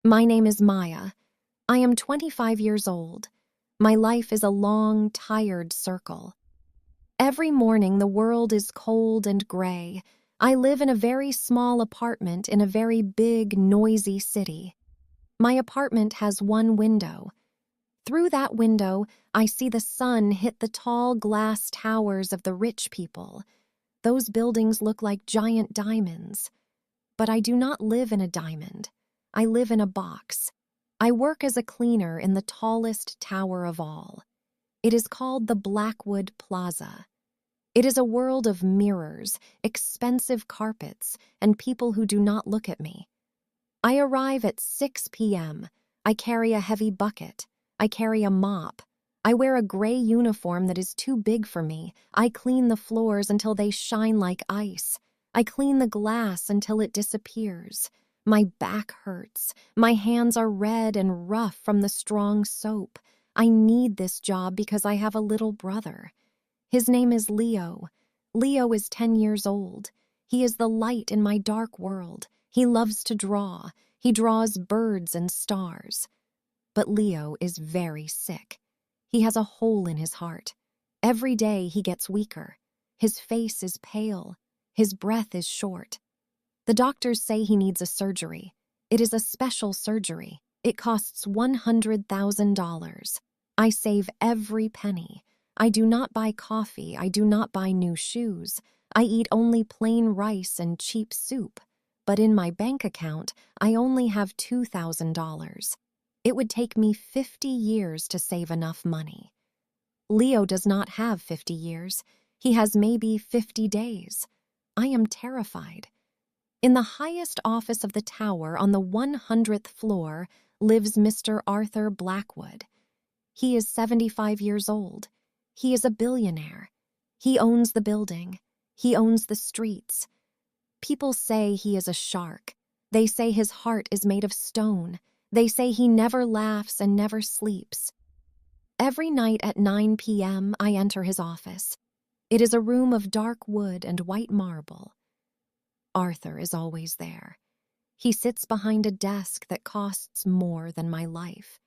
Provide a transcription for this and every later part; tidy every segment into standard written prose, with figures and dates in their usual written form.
My name is Maya. I am 25 years old. My life is a long, tired circle. Every morning the world is cold and gray. I live in a very small apartment in a very big, noisy city. My apartment has one window. Through that window, I see the sun hit the tall glass towers of the rich people. Those buildings look like giant diamonds. But I do not live in a diamond. I live in a box. I work as a cleaner in the tallest tower of all. It is called the Blackwood Plaza. It is a world of mirrors, expensive carpets, and people who do not look at me. I arrive at 6 p.m. I carry a heavy bucket. I carry a mop. I wear a gray uniform that is too big for me. I clean the floors until they shine like ice. I clean the glass until it disappears. My back hurts. My hands are red and rough from the strong soap. I need this job because I have a little brother. His name is Leo. Leo is 10 years old. He is the light in my dark world. He loves to draw. He draws birds and stars. But Leo is very sick. He has a hole in his heart. Every day he gets weaker. His face is pale. His breath is short. The doctors say he needs a surgery. It is a special surgery. It costs $100,000. I save every penny. I do not buy coffee. I do not buy new shoes. I eat only plain rice and cheap soup. But in my bank account, I only have $2,000. It would take me 50 years to save enough money. Leo does not have 50 years. He has maybe 50 days. I am terrified. In the highest office of the tower on the 100th floor lives Mr. Arthur Blackwood. He is 75 years old. He is a billionaire. He owns the building. He owns the streets. People say he is a shark. They say his heart is made of stone. They say he never laughs and never sleeps. Every night at 9 p.m., I enter his office. It is a room of dark wood and white marble. Arthur is always there. He sits behind a desk that costs more than my life.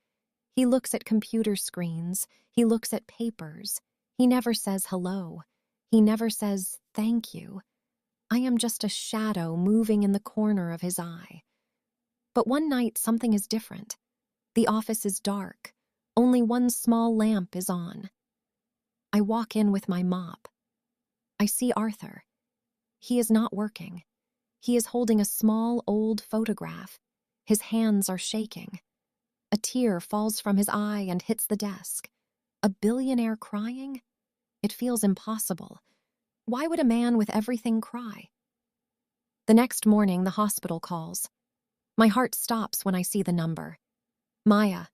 He looks at computer screens. He looks at papers. He never says hello. He never says thank you. I am just a shadow moving in the corner of his eye. But one night something is different. The office is dark. Only one small lamp is on. I walk in with my mop. I see Arthur. He is not working. He is holding a small, old photograph. His hands are shaking. A tear falls from his eye and hits the desk. A billionaire crying? It feels impossible. Why would a man with everything cry? The next morning, the hospital calls. My heart stops when I see the number. Maya,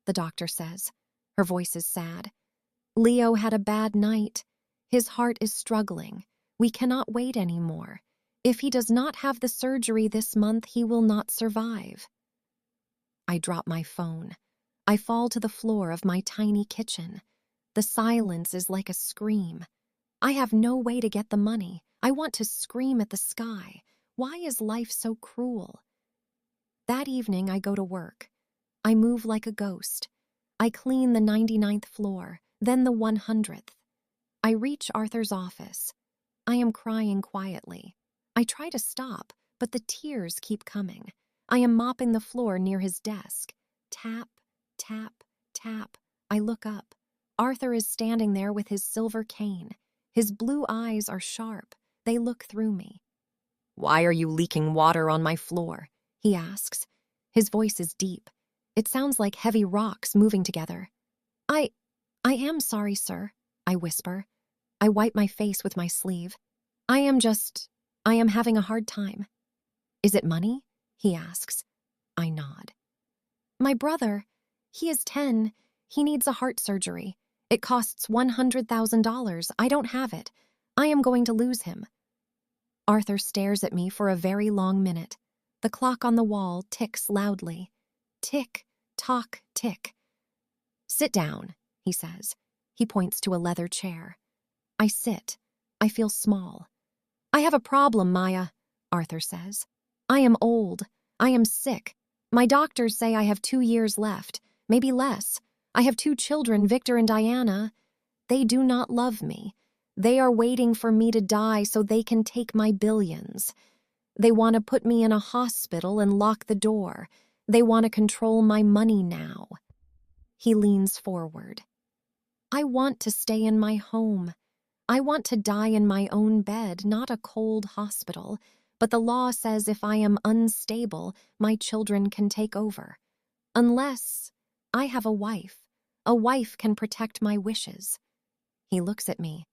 the doctor says. Her voice is sad. Leo had a bad night. His heart is struggling. We cannot wait anymore. If he does not have the surgery this month, he will not survive. I drop my phone. I fall to the floor of my tiny kitchen. The silence is like a scream. I have no way to get the money. I want to scream at the sky. Why is life so cruel? That evening, I go to work. I move like a ghost. I clean the 99th floor, then the 100th. I reach Arthur's office. I am crying quietly. I try to stop, but the tears keep coming. I am mopping the floor near his desk. Tap, tap, tap. I look up. Arthur is standing there with his silver cane. His blue eyes are sharp. They look through me. "Why are you leaking water on my floor?" he asks. His voice is deep. It sounds like heavy rocks moving together. I am sorry, sir," I whisper. I wipe my face with my sleeve. I am having a hard time." "Is it money?" he asks. I nod. "My brother, he is 10. He needs a heart surgery. It costs $100,000. I don't have it. I am going to lose him." Arthur stares at me for a very long minute. The clock on the wall ticks loudly. Tick, tock, tick. "Sit down," he says. He points to a leather chair. I sit. I feel small. "I have a problem, Maya," Arthur says. "I am old. I am sick. My doctors say I have 2 years left, maybe less. I have 2 children, Victor and Diana. They do not love me. They are waiting for me to die so they can take my billions. They want to put me in a hospital and lock the door. They want to control my money now. He leans forward. I want to stay in my home. I want to die in my own bed, not a cold hospital. But the law says if I am unstable, my children can take over. Unless I have a wife. A wife can protect my wishes. He looks at me.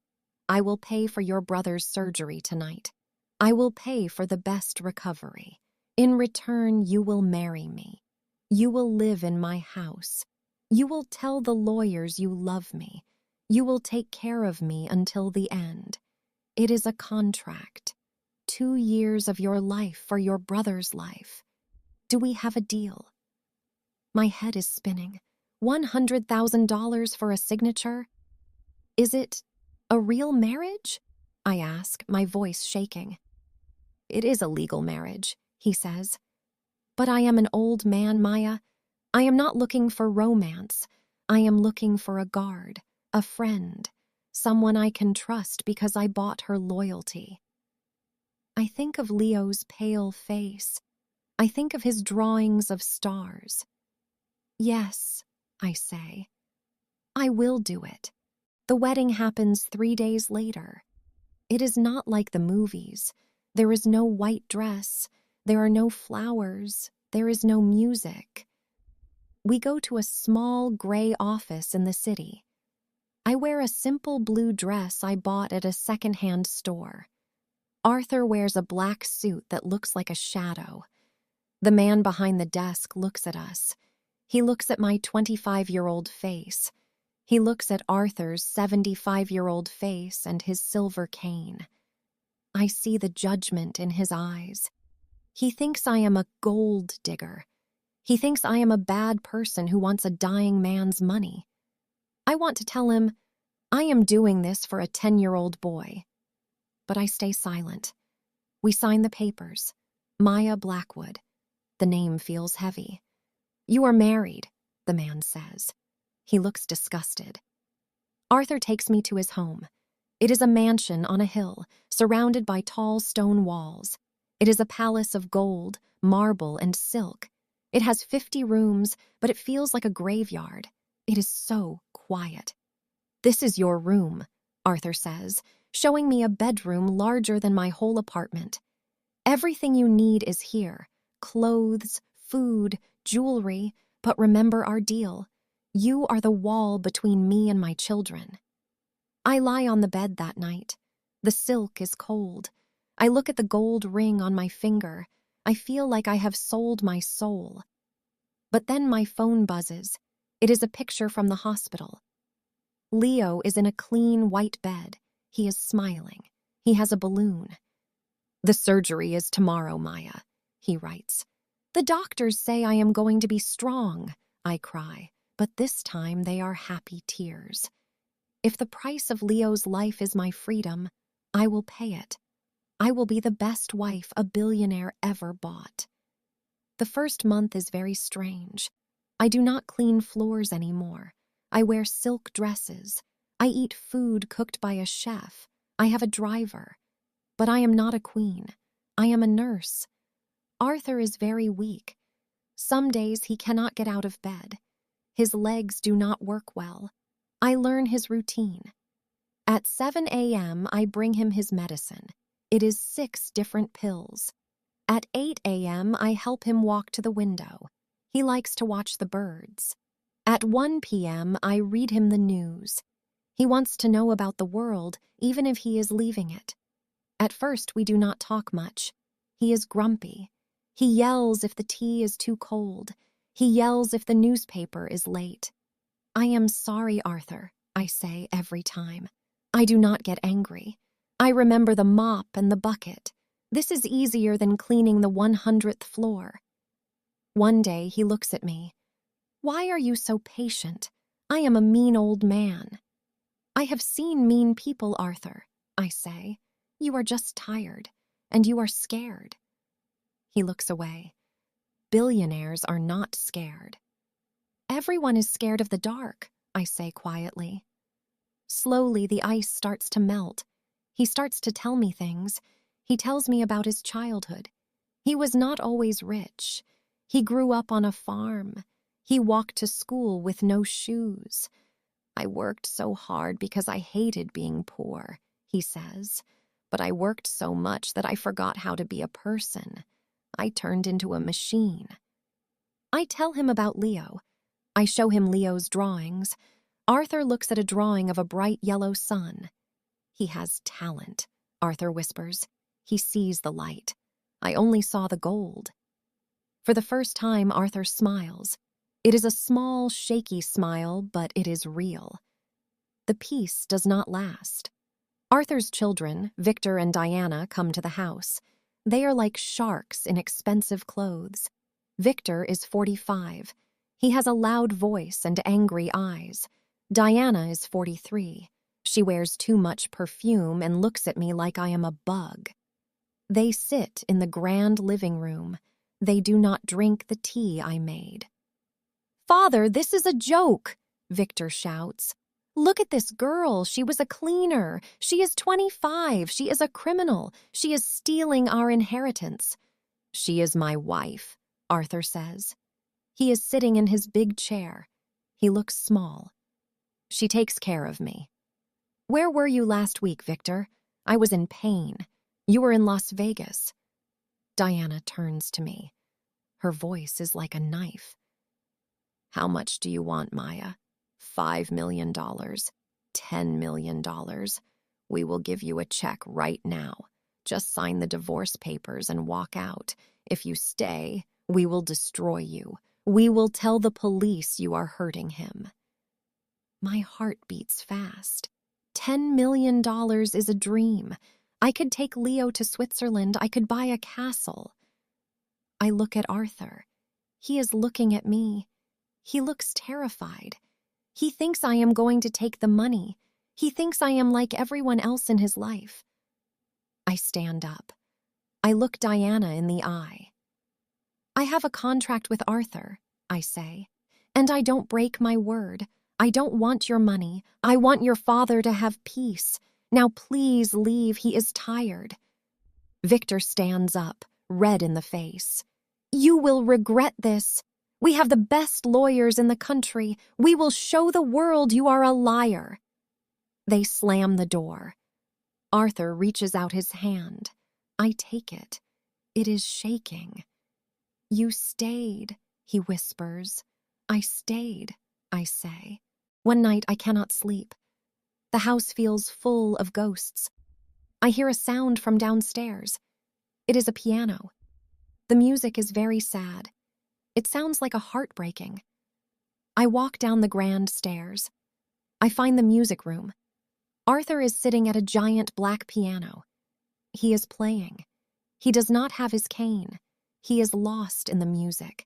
I will pay for your brother's surgery tonight. I will pay for the best recovery. In return, you will marry me. You will live in my house. You will tell the lawyers you love me. You will take care of me until the end. It is a contract. 2 years of your life for your brother's life. Do we have a deal? My head is spinning. $100,000 for a signature? Is it a real marriage? I ask, my voice shaking. It is a legal marriage, he says. But I am an old man, Maya. I am not looking for romance. I am looking for a guard, a friend, someone I can trust because I bought her loyalty. I think of Leo's pale face. I think of his drawings of stars. Yes, I say. I will do it. The wedding happens 3 days later. It is not like the movies. There is no white dress. There are no flowers. There is no music. We go to a small gray office in the city. I wear a simple blue dress I bought at a secondhand store. Arthur wears a black suit that looks like a shadow. The man behind the desk looks at us. He looks at my 25-year-old face. He looks at Arthur's 75-year-old face and his silver cane. I see the judgment in his eyes. He thinks I am a gold digger. He thinks I am a bad person who wants a dying man's money. I want to tell him, I am doing this for a 10-year-old boy. But I stay silent. We sign the papers. Maya Blackwood. The name feels heavy. You are married, the man says. He looks disgusted. Arthur takes me to his home. It is a mansion on a hill, surrounded by tall stone walls. It is a palace of gold, marble, and silk. It has 50 rooms, but it feels like a graveyard. It is so quiet. This is your room, Arthur says, showing me a bedroom larger than my whole apartment. Everything you need is here. Clothes, food, jewelry, but remember our deal. You are the wall between me and my children. I lie on the bed that night. The silk is cold. I look at the gold ring on my finger. I feel like I have sold my soul. But then my phone buzzes. It is a picture from the hospital. Leo is in a clean white bed. He is smiling. He has a balloon. The surgery is tomorrow, Maya, he writes. The doctors say I am going to be strong, I cry, but this time they are happy tears. If the price of Leo's life is my freedom, I will pay it. I will be the best wife a billionaire ever bought. The first month is very strange. I do not clean floors anymore. I wear silk dresses. I eat food cooked by a chef. I have a driver. But I am not a queen. I am a nurse. Arthur is very weak. Some days he cannot get out of bed. His legs do not work well. I learn his routine. At 7 a.m., I bring him his medicine. It is 6 different pills. At 8 a.m., I help him walk to the window. He likes to watch the birds. At 1 p.m., I read him the news. He wants to know about the world, even if he is leaving it. At first, we do not talk much. He is grumpy. He yells if the tea is too cold. He yells if the newspaper is late. I am sorry, Arthur, I say every time. I do not get angry. I remember the mop and the bucket. This is easier than cleaning the 100th floor. One day he looks at me. Why are you so patient? I am a mean old man. I have seen mean people, Arthur, I say. You are just tired, and you are scared. He looks away. Billionaires are not scared. Everyone is scared of the dark, I say quietly. Slowly, the ice starts to melt. He starts to tell me things. He tells me about his childhood. He was not always rich. He grew up on a farm. He walked to school with no shoes. I worked so hard because I hated being poor, he says. But I worked so much that I forgot how to be a person. I turned into a machine. I tell him about Leo. I show him Leo's drawings. Arthur looks at a drawing of a bright yellow sun. He has talent, Arthur whispers. He sees the light. I only saw the gold. For the first time, Arthur smiles. It is a small, shaky smile, but it is real. The peace does not last. Arthur's children, Victor and Diana, come to the house. They are like sharks in expensive clothes. Victor is 45. He has a loud voice and angry eyes. Diana is 43. She wears too much perfume and looks at me like I am a bug. They sit in the grand living room. They do not drink the tea I made. "Father, this is a joke," Victor shouts. "Look at this girl. She was a cleaner. She is 25. She is a criminal. She is stealing our inheritance." "She is my wife," Arthur says. He is sitting in his big chair. He looks small. "She takes care of me." "Where were you last week, Victor?" "I was in pain. You were in Las Vegas." Diana turns to me. Her voice is like a knife. "How much do you want, Maya? $5 million, $10 million. We will give you a check right now. Just sign the divorce papers and walk out. If you stay, we will destroy you. We will tell the police you are hurting him." My heart beats fast. $10 million is a dream. I could take Leo to Switzerland. I could buy a castle. I look at Arthur. He is looking at me. He looks terrified. He thinks I am going to take the money. He thinks I am like everyone else in his life. I stand up. I look Diana in the eye. "I have a contract with Arthur," I say, "and I don't break my word. I don't want your money. I want your father to have peace. Now please leave. He is tired." Victor stands up, red in the face. "You will regret this. We have the best lawyers in the country. We will show the world you are a liar." They slam the door. Arthur reaches out his hand. I take it. It is shaking. "You stayed," he whispers. "I stayed," I say. One night I cannot sleep. The house feels full of ghosts. I hear a sound from downstairs. It is a piano. The music is very sad. It sounds like a heartbreaking. I walk down the grand stairs. I find the music room. Arthur is sitting at a giant black piano. He is playing. He does not have his cane. He is lost in the music.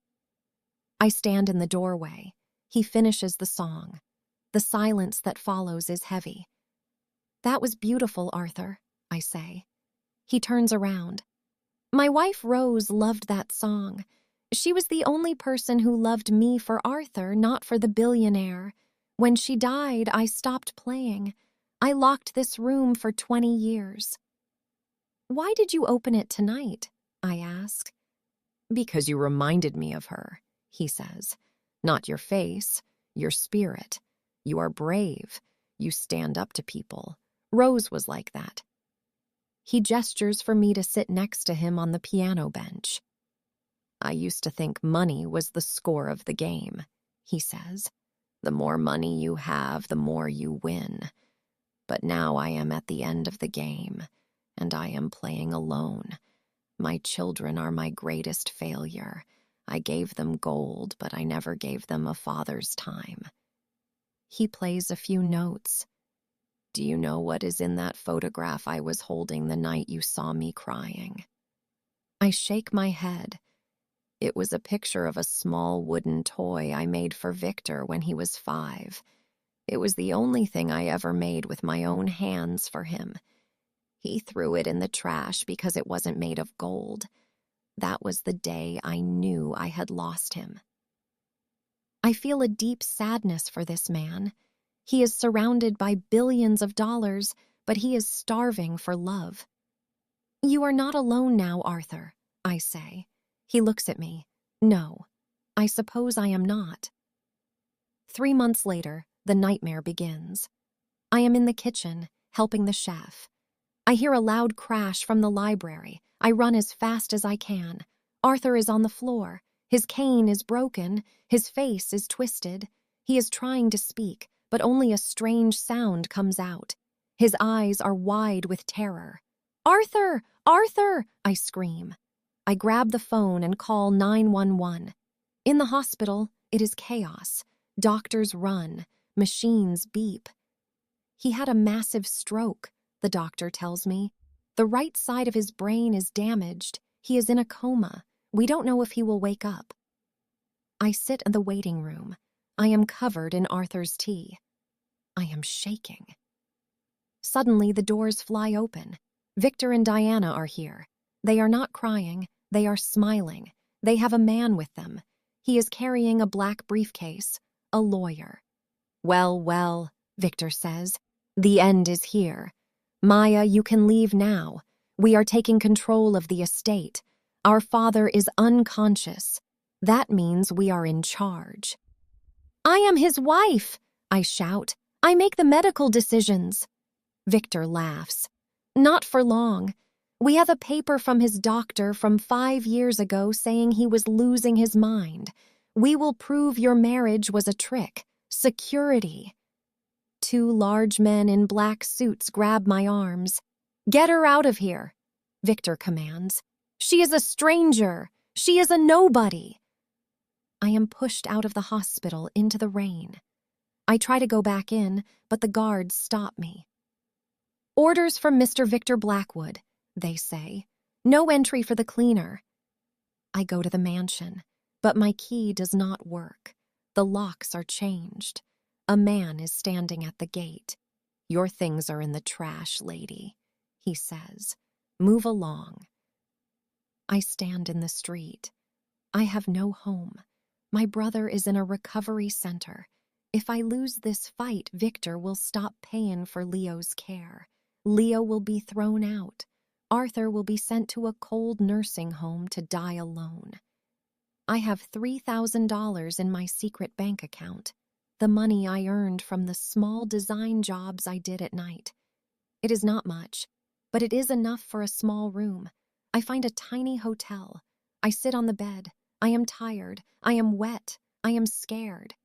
I stand in the doorway. He finishes the song. The silence that follows is heavy. "That was beautiful, Arthur," I say. He turns around. "My wife Rose loved that song. She was the only person who loved me for Arthur, not for the billionaire. When she died, I stopped playing. I locked this room for 20 years. "Why did you open it tonight?" I ask. "Because you reminded me of her," he says. "Not your face, your spirit. You are brave. You stand up to people. Rose was like that." He gestures for me to sit next to him on the piano bench. "I used to think money was the score of the game," he says. "The more money you have, the more you win. But now I am at the end of the game, and I am playing alone. My children are my greatest failure. I gave them gold, but I never gave them a father's time." He plays a few notes. "Do you know what is in that photograph I was holding the night you saw me crying?" I shake my head. It was a picture of a small wooden toy I made for Victor when he was 5. It was the only thing I ever made with my own hands for him. He threw it in the trash because it wasn't made of gold. That was the day I knew I had lost him. I feel a deep sadness for this man. He is surrounded by billions of dollars, but he is starving for love. You are not alone now, Arthur, I say. He looks at me. No, I suppose I am not. 3 months later, the nightmare begins. I am in the kitchen, helping the chef. I hear a loud crash from the library. I run as fast as I can. Arthur is on the floor. His cane is broken. His face is twisted. He is trying to speak, but only a strange sound comes out. His eyes are wide with terror. Arthur! Arthur! I scream. I grab the phone and call 911. In the hospital, it is chaos. Doctors run. Machines beep. He had a massive stroke, the doctor tells me. The right side of his brain is damaged. He is in a coma. We don't know if he will wake up. I sit in the waiting room. I am covered in Arthur's tea. I am shaking. Suddenly, the doors fly open. Victor and Diana are here. They are not crying. They are smiling. They have a man with them. He is carrying a black briefcase, a lawyer. Well, well, Victor says. The end is here. Maya, you can leave now. We are taking control of the estate. Our father is unconscious. That means we are in charge. I am his wife, I shout. I make the medical decisions. Victor laughs. Not for long. We have a paper from his doctor from 5 years ago saying he was losing his mind. We will prove your marriage was a trick. Security. 2 large men in black suits grab my arms. Get her out of here, Victor commands. She is a stranger. She is a nobody. I am pushed out of the hospital into the rain. I try to go back in, but the guards stop me. Orders from Mr. Victor Blackwood, they say. No entry for the cleaner. I go to the mansion, but my key does not work. The locks are changed. A man is standing at the gate. Your things are in the trash, lady, he says. Move along. I stand in the street. I have no home. My brother is in a recovery center. If I lose this fight, Victor will stop paying for Leo's care. Leo will be thrown out. Arthur will be sent to a cold nursing home to die alone. I have $3,000 in my secret bank account, the money I earned from the small design jobs I did at night. It is not much, but it is enough for a small room. I find a tiny hotel. I sit on the bed. I am tired. I am wet. I am scared.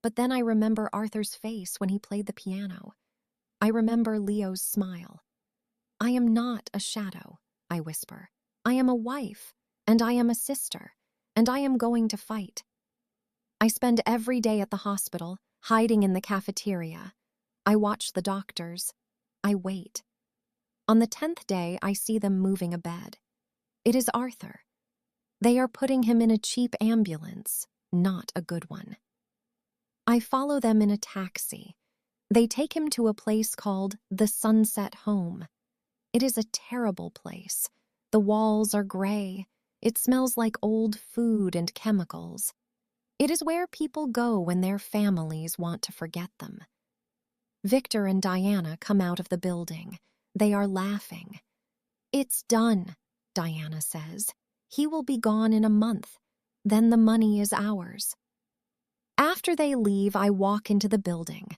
But then I remember Arthur's face when he played the piano. I remember Leo's smile. I am not a shadow, I whisper. I am a wife, and I am a sister, and I am going to fight. I spend every day at the hospital, hiding in the cafeteria. I watch the doctors. I wait. On the 10th day, I see them moving a bed. It is Arthur. They are putting him in a cheap ambulance, not a good one. I follow them in a taxi. They take him to a place called the Sunset Home. It is a terrible place. The walls are gray. It smells like old food and chemicals. It is where people go when their families want to forget them. Victor and Diana come out of the building. They are laughing. It's done, Diana says. He will be gone in a month. Then the money is ours. After they leave, I walk into the building.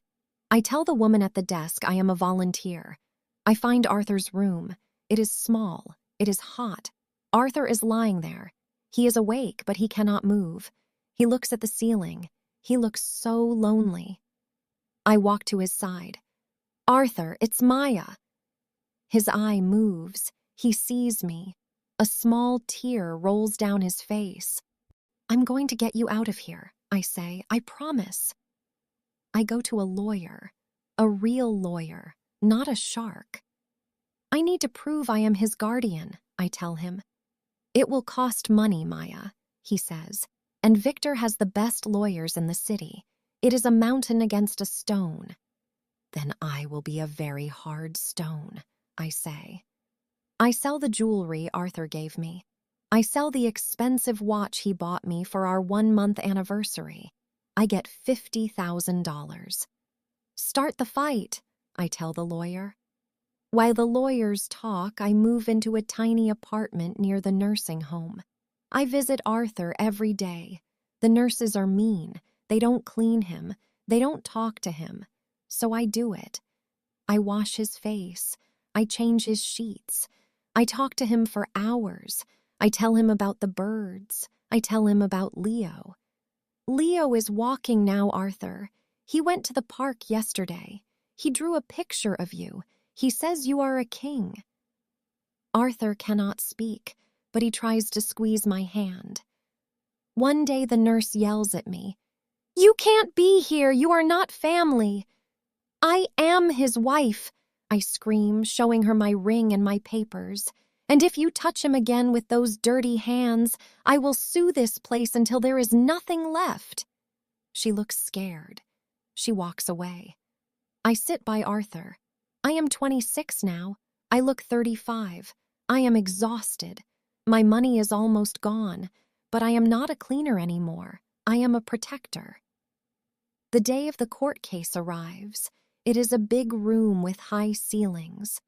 I tell the woman at the desk I am a volunteer. I find Arthur's room. It is small. It is hot. Arthur is lying there. He is awake, but he cannot move. He looks at the ceiling. He looks so lonely. I walk to his side. Arthur, it's Maya. His eye moves. He sees me. A small tear rolls down his face. I'm going to get you out of here, I say. I promise. I go to a lawyer, a real lawyer, not a shark. I need to prove I am his guardian, I tell him. It will cost money, Maya, he says, and Victor has the best lawyers in the city. It is a mountain against a stone. Then I will be a very hard stone, I say. I sell the jewelry Arthur gave me. I sell the expensive watch he bought me for our 1-month anniversary. I get $50,000. Start the fight, I tell the lawyer. While the lawyers talk, I move into a tiny apartment near the nursing home. I visit Arthur every day. The nurses are mean. They don't clean him. They don't talk to him. So I do it. I wash his face. I change his sheets. I talk to him for hours. I tell him about the birds. I tell him about Leo. Leo is walking now, Arthur. He went to the park yesterday. He drew a picture of you. He says you are a king. Arthur cannot speak, but he tries to squeeze my hand. One day the nurse yells at me, "You can't be here. You are not family." "I am his wife," I scream, showing her my ring and my papers. "And if you touch him again with those dirty hands, I will sue this place until there is nothing left." She looks scared. She walks away. I sit by Arthur. I am 26 now. I look 35. I am exhausted. My money is almost gone, but I am not a cleaner anymore. I am a protector. The day of the court case arrives. It is a big room with high ceilings.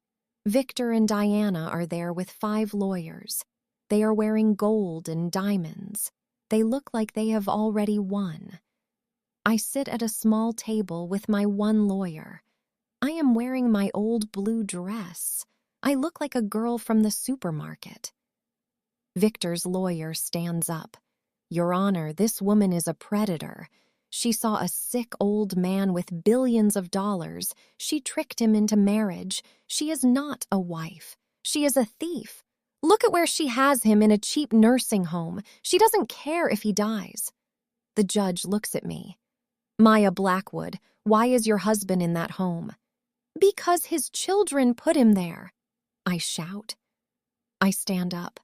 Victor and Diana are there with 5 lawyers. They are wearing gold and diamonds. They look like they have already won. I sit at a small table with my one lawyer. I am wearing my old blue dress. I look like a girl from the supermarket. Victor's lawyer stands up. "Your Honor, this woman is a predator. She saw a sick old man with billions of dollars. She tricked him into marriage. She is not a wife. She is a thief. Look at where she has him, in a cheap nursing home. She doesn't care if he dies." The judge looks at me. "Maya Blackwood, why is your husband in that home?" "Because his children put him there," I shout. I stand up.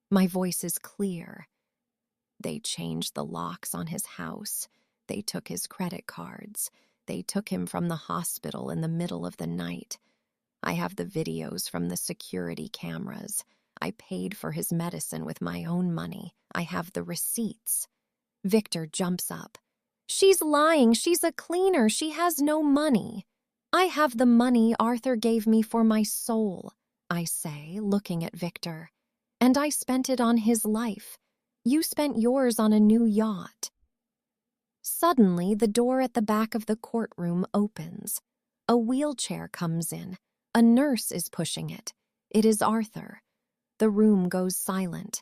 My voice is clear. "They changed the locks on his house. They took his credit cards. They took him from the hospital in the middle of the night. I have the videos from the security cameras. I paid for his medicine with my own money. I have the receipts." Victor jumps up. "She's lying. She's a cleaner. She has no money." "I have the money Arthur gave me for my soul," I say, looking at Victor. "And I spent it on his life. You spent yours on a new yacht." Suddenly, the door at the back of the courtroom opens. A wheelchair comes in. A nurse is pushing it. It is Arthur. The room goes silent.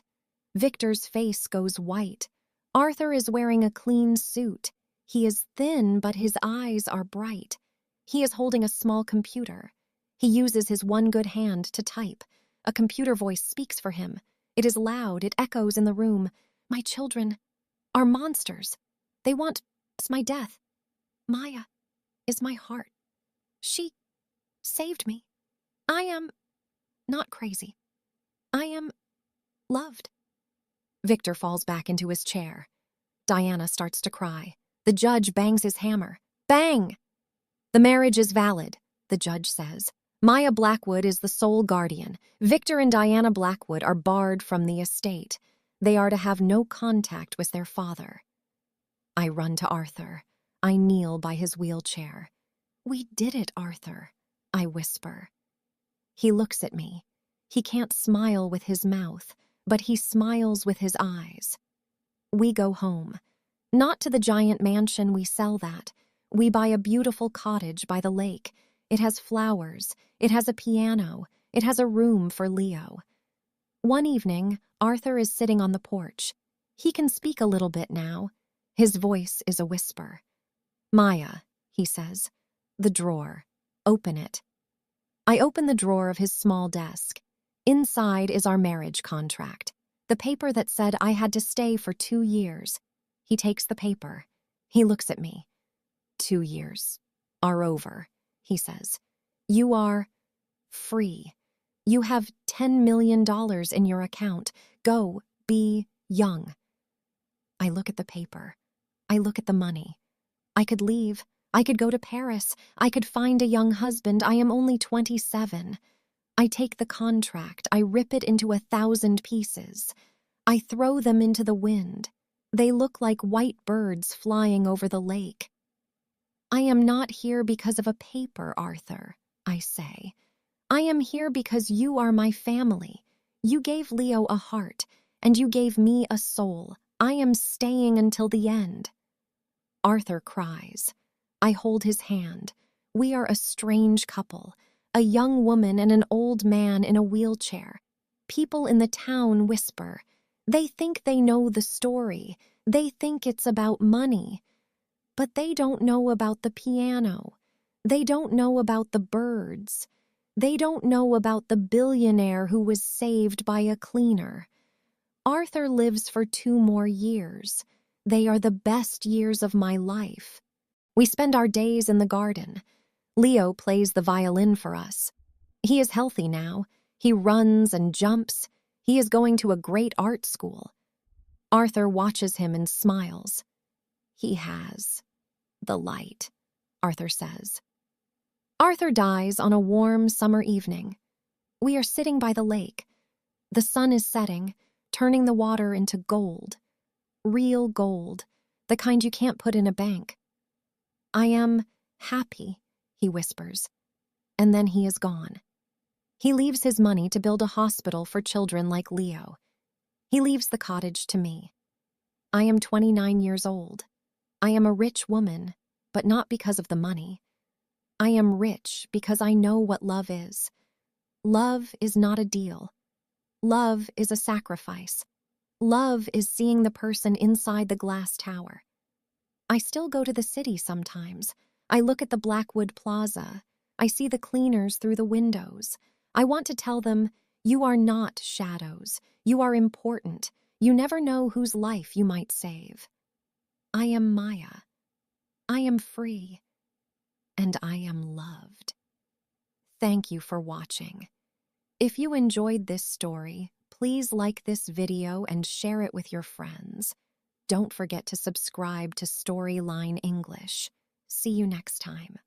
Victor's face goes white. Arthur is wearing a clean suit. He is thin, but his eyes are bright. He is holding a small computer. He uses his one good hand to type. A computer voice speaks for him. It is loud. It echoes in the room. "My children are monsters. They want my death. Maya is my heart. She saved me. I am not crazy. I am loved." Victor falls back into his chair. Diana starts to cry. The judge bangs his hammer. Bang! "The marriage is valid," the judge says. "Maya Blackwood is the sole guardian. Victor and Diana Blackwood are barred from the estate. They are to have no contact with their father." I run to Arthur. I kneel by his wheelchair. "We did it, Arthur," I whisper. He looks at me. He can't smile with his mouth, but he smiles with his eyes. We go home. Not to the giant mansion, we sell that. We buy a beautiful cottage by the lake. It has flowers. It has a piano. It has a room for Leo. One evening, Arthur is sitting on the porch. He can speak a little bit now. His voice is a whisper. "Maya," he says, "the drawer. Open it." I open the drawer of his small desk. Inside is our marriage contract, the paper that said I had to stay for 2 years. He takes the paper. He looks at me. 2 years are over, he says. You are free. You have $10 million in your account. Go, be young. I look at the paper. I look at the money. I could leave. I could go to Paris. I could find a young husband. I am only 27. I take the contract. I rip it into 1,000 pieces. I throw them into the wind. They look like white birds flying over the lake. I am not here because of a paper, Arthur, I say. I am here because you are my family. You gave Leo a heart, and you gave me a soul. I am staying until the end. Arthur cries. I hold his hand. We are a strange couple, a young woman and an old man in a wheelchair. People in the town whisper. They think they know the story. They think it's about money. But they don't know about the piano. They don't know about the birds. They don't know about the billionaire who was saved by a cleaner. Arthur lives for 2 more years. They are the best years of my life. We spend our days in the garden. Leo plays the violin for us. He is healthy now. He runs and jumps. He is going to a great art school. Arthur watches him and smiles. He has the light, Arthur says. Arthur dies on a warm summer evening. We are sitting by the lake. The sun is setting, turning the water into gold. Real gold, the kind you can't put in a bank. I am happy, he whispers, and then he is gone. He leaves his money to build a hospital for children like Leo. He leaves the cottage to me. I am 29 years old. I am a rich woman, but not because of the money. I am rich because I know what love is. Love is not a deal. Love is a sacrifice. Love is seeing the person inside the glass tower. I still go to the city sometimes. I look at the Blackwood Plaza. I see the cleaners through the windows. I want to tell them, you are not shadows. You are important. You never know whose life you might save. I am Maya. I am free. And I am loved. Thank you for watching. If you enjoyed this story, please like this video and share it with your friends. Don't forget to subscribe to Storyline English. See you next time.